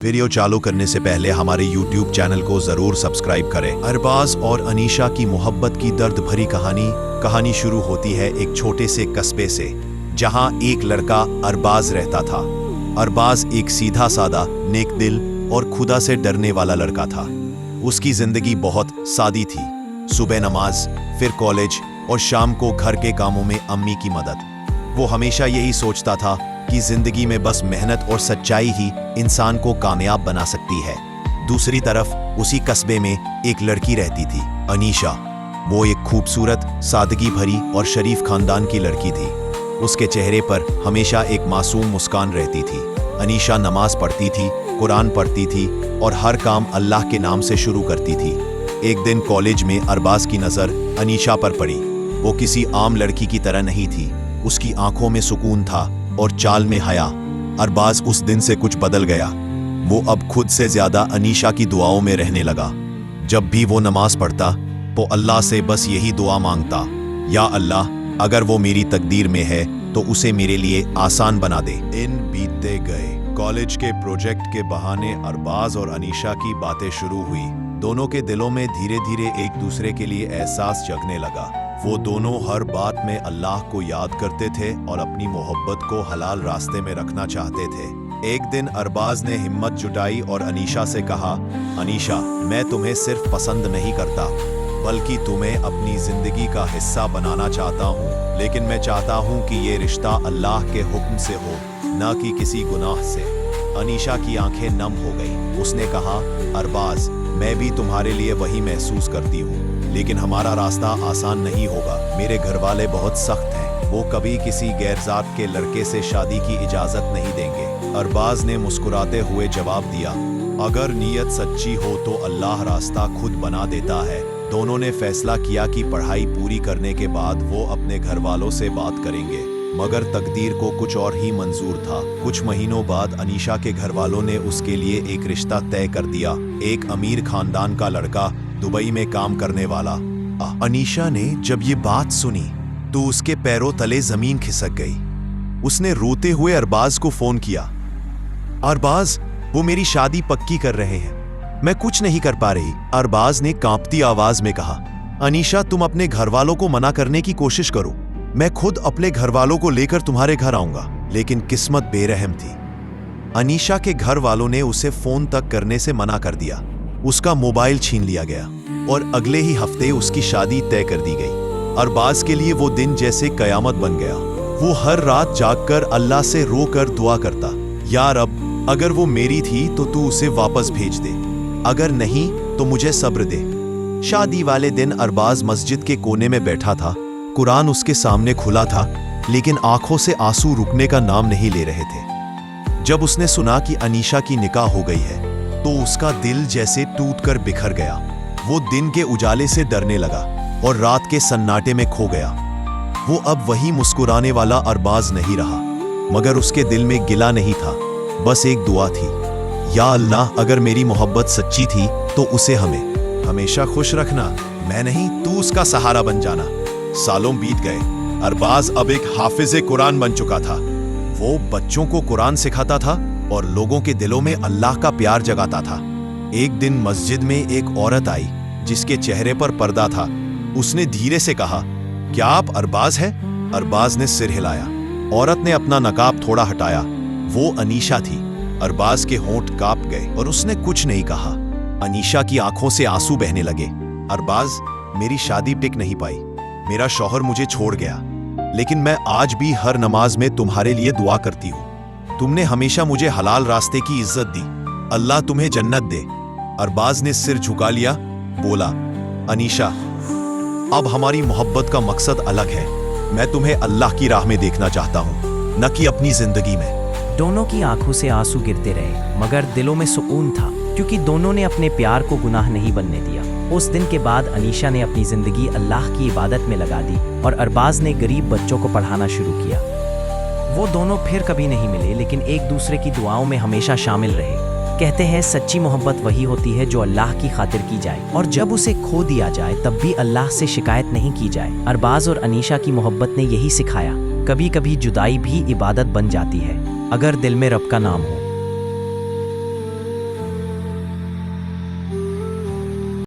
Video चालू करने से पहले हमारे YouTube चैनल को जरूर सब्सक्राइब करें। अरबाज और अनीशा की मोहब्बत की दर्द भरी कहानी शुरू होती है एक छोटे से कस्बे से, जहां एक लड़का अरबाज रहता था। अरबाज एक सीधा सादा, नेक दिल और खुदा से डरने वाला लड़का था। उसकी जिंदगी बहुत सादी थी। सुबह नमाज, फिर कॉलेज और शाम को घर के कामों में अम्मी की मदद। वो हमेशा यही सोचता था कि जिंदगी में बस मेहनत और सच्चाई ही इंसान को कामयाब बना सकती है। दूसरी तरफ उसी कस्बे में एक लड़की रहती थी, अनीशा। वो एक खूबसूरत, सादगी भरी और शरीफ खानदान की लड़की थी। उसके चेहरे पर हमेशा एक मासूम मुस्कान रहती थी। अनीशा नमाज पढ़ती थी, कुरान पढ़ती थी और हर काम अल्लाह के नाम से शुरू करती थी। एक दिन कॉलेज में अरबाज की नज़र अनीशा पर पड़ी। वो किसी आम लड़की की तरह नहीं थी। उसकी आंखों में सुकून था और चाल में हया। अरबाज उस दिन से कुछ बदल गया। वो अब खुद से ज्यादा अनीशा की दुआओं में रहने लगा। जब भी वो नमाज पढ़ता तो अल्लाह से बस यही दुआ मांगता, या अल्लाह, अगर वो मेरी तकदीर में है तो उसे मेरे लिए आसान बना दे। दिन बीतते गए। कॉलेज के प्रोजेक्ट के बहाने अरबाज और अनीशा की बातें शुरू हुई। दोनों के दिलों में धीरे धीरे एक दूसरे के लिए एहसास जगने लगा। वो दोनों हर बात में अल्लाह को याद करते थे और अपनी मोहब्बत को हलाल रास्ते में रखना चाहते थे। एक दिन अरबाज ने हिम्मत जुटाई और अनीशा से कहा, अनीशा, मैं तुम्हें सिर्फ पसंद नहीं करता, बल्कि तुम्हें अपनी जिंदगी का हिस्सा बनाना चाहता हूँ। लेकिन मैं चाहता हूँ कि ये रिश्ता अल्लाह के हुक्म से हो, न कि किसी गुनाह से। अनीशा की आंखें नम हो गई। उसने कहा, अरबाज, मैं भी तुम्हारे लिए वही महसूस करती हूँ, लेकिन हमारा रास्ता आसान नहीं होगा। मेरे घर वाले बहुत सख्त हैं। वो कभी किसी गैरजात के लड़के से शादी की इजाजत नहीं देंगे। अरबाज ने मुस्कुराते हुए जवाब दिया, अगर नीयत सच्ची हो तो अल्लाह रास्ता खुद बना देता है। दोनों ने फैसला किया कि पढ़ाई पूरी करने के बाद वो अपने घर वालों से बात करेंगे, मगर तकदीर को कुछ और ही मंजूर था। कुछ महीनों बाद अनीशा के घर वालों ने उसके लिए एक रिश्ता तय कर दिया। एक अमीर खानदान का लड़का, दुबई में काम करने वाला। अनीशा ने जब ये बात सुनी तो उसके पैरों तले जमीन खिसक गई। उसने रोते हुए अरबाज को फोन किया, अरबाज, वो मेरी शादी पक्की कर रहे हैं, मैं कुछ नहीं कर पा रही। अरबाज ने कांपती आवाज में कहा, अनीशा, तुम अपने घर वालों को मना करने की कोशिश करो, मैं खुद अपने घर वालों को लेकर तुम्हारे घर आऊंगा। लेकिन किस्मत बेरहम थी। अनीशा के घर वालों ने उसे फोन तक करने से मना कर दिया। उसका मोबाइल छीन लिया गया और अगले ही हफ्ते उसकी शादी तय कर दी गई। अरबाज के लिए वो दिन जैसे कयामत बन गया। वो हर रात जागकर अल्लाह से रोकर दुआ करता, या रब, अगर वो मेरी थी तो तू उसे वापस भेज दे, अगर नहीं तो मुझे सब्र दे। शादी वाले दिन अरबाज मस्जिद के कोने में बैठा था। कुरान उसके सामने खुला था, लेकिन आंखों से आंसू रुकने का नाम नहीं ले रहे थे। जब उसने सुना कि अनीशा की निकाह हो गई है तो उसका दिल जैसे टूटकर बिखर गया। वो दिन के उजाले से डरने लगा और रात के सन्नाटे में खो गया। वो अब वही मुस्कुराने वाला अरबाज नहीं रहा, मगर उसके दिल में गिला नहीं था, बस एक दुआ थी, या अल्लाह, अगर मेरी मोहब्बत सच्ची थी तो उसे हमें हमेशा खुश रखना, मैं नहीं, तू उसका सहारा बन जाना। सालों बीत गए। अरबाज अब एक हाफिज़े कुरान बन चुका था। वो बच्चों को कुरान सिखाता था और लोगों के दिलों में अल्लाह का प्यार जगाता था। एक दिन मस्जिद में एक औरत आई जिसके चेहरे पर पर्दा था। उसने धीरे से कहा, क्या आप अरबाज हैं? अरबाज ने सिर हिलाया। औरत ने अपना नकाब थोड़ा हटाया। वो अनीशा थी। अरबाज के होंठ कांप गए और उसने कुछ नहीं कहा। अनीशा की आंखों से आंसू बहने लगे। अरबाज, मेरी शादी टिक नहीं पाई, मेरा शौहर मुझे छोड़ गया, लेकिन मैं आज भी हर नमाज में तुम्हारे लिए दुआ करती हूँ। तुमने हमेशा मुझे हलाल रास्ते की इज्जत दी, अल्लाह तुम्हें जन्नत दे। अरबाज ने सिर झुका लिया, बोला, अनीशा, अब हमारी मोहब्बत का मकसद अलग है। मैं तुम्हें अल्लाह की राह में देखना चाहता हूँ, न कि अपनी जिंदगी में। दोनों की आंखों से आंसू गिरते रहे, मगर दिलों में सुकून था, क्योंकि दोनों ने अपने प्यार को गुनाह नहीं बनने दिया। उस दिन के बाद अनीशा ने अपनी जिंदगी अल्लाह की इबादत में लगा दी और अरबाज ने गरीब बच्चों को पढ़ाना शुरू किया। वो दोनों फिर कभी नहीं मिले, लेकिन एक दूसरे की दुआओं में हमेशा शामिल रहे। कहते हैं, सच्ची मोहब्बत वही होती है जो अल्लाह की खातिर की जाए, और जब उसे खो दिया जाए तब भी अल्लाह से शिकायत नहीं की जाए। अरबाज और अनीशा की मोहब्बत ने यही सिखाया, कभी कभी जुदाई भी इबादत बन जाती है, अगर दिल में रब का नाम हो।